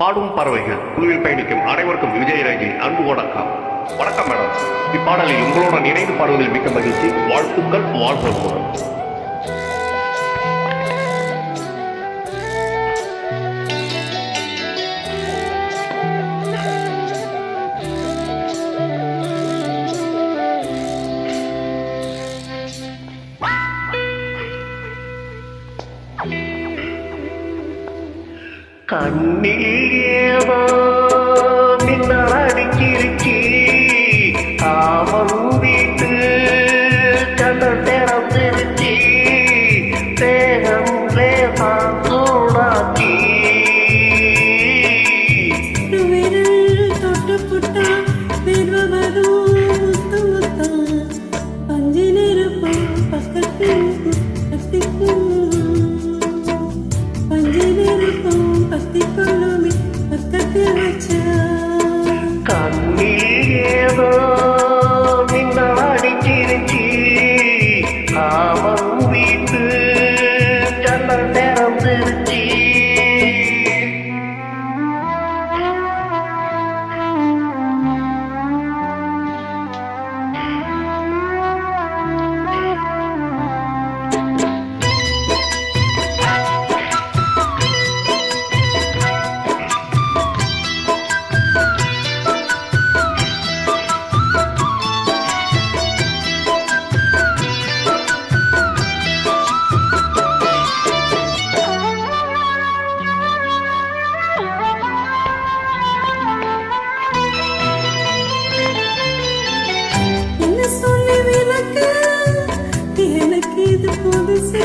பாடும் பறவைகள் குழுவில் பயணிக்கும் அனைவருக்கும் விஜயராஜின் அன்பு வணக்கம். வணக்கம் மேடம். இப்பாடலில் உங்களுடன் இணைந்து பாடுவதில் மிக்க மகிழ்ச்சி. வாழ்த்துக்கள். வாழ்த்துக்கள். கண்ணீரோ மின்னல் அடிச்சிருச்சி, அவன் வீட்டு கண்ணல் திறந்துருச்சி, தேகம் லேசா சூடாச்சி. விரல் தொட்டு புட்டா விர்வவரும் முத்து முத்தா, பஞ்சு நெருப்பும் பக்கத்தில் கத்திக்கும், பஞ்சு நெருப்பும் பத்திக்கொள்ளுமே பக்கத்தில் வச்சா. கண்ணீரோ மின்னல் அடிச்சிருச்சி, அவன் வீட்டு கண்ணல் திறந்துருச்சி. புதுசு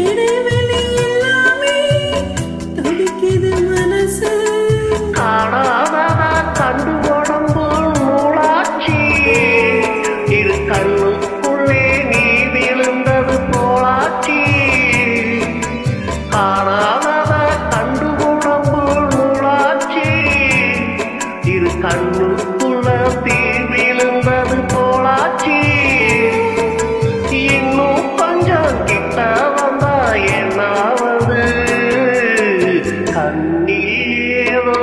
இடைவெளி எல்லாமே துடிக்குது மனசு. காணாதத கண்டு உடம்பு நூலாச்சி, இரு கண்ணுக்குள்ளே நீ விழுந்தது போலாச்சி. காணாதத கண்டு உடம்பு நூலாச்சி, இரு கண்ணுக்குள்ள தீ விழுந்தது போலாச்சி. இன்னும் கொஞ்சம் கிட்ட வந்தா என்னாவது, கண்ணீரோ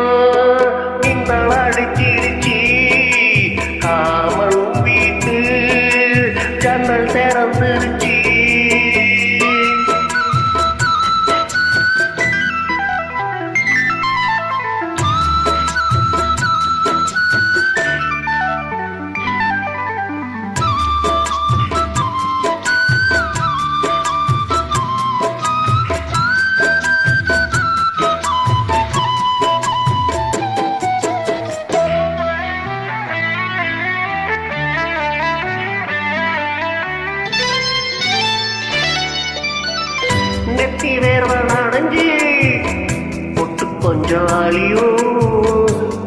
மின்னல் அடிச்சிருச்சி, காமன் வீட்டு ஜன்னல் திறந்துருச்சி. நெத்தி வேர்வ நனைஞ்சி பொட்டு கொஞ்சம் அழியோ,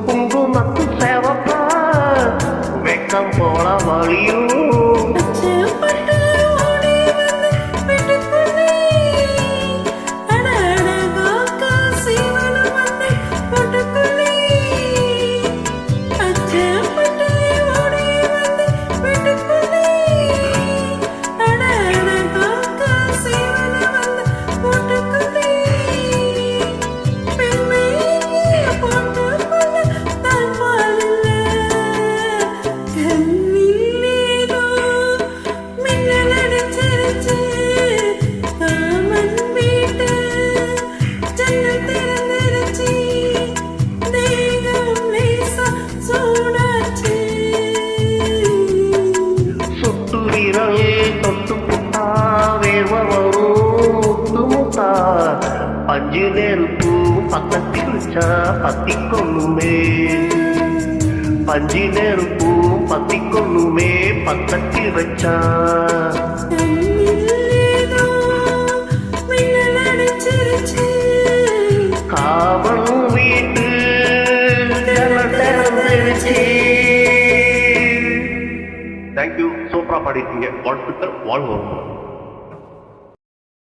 குங்குமத்து சேவப்பா வெக்கம் போல வழியோ. தொட்டு புட்டா வேர்வ வரும் முத்து முத்தா, பஞ்சு நெருப்பு பக்கத்தில் வச்சா பத்திக்கொள்ளுமே, பஞ்சு நெருப்பு பத்திக்கொள்ளுமே பக்கத்தில் வச்சா. காவல் வீட்டு ஜன்னல் திறந்துருச்சு. தேங்க்யூ. சூப்பரா பாடிட்டீங்க. வாழ்த்துக்கள். வாழ்வோம்.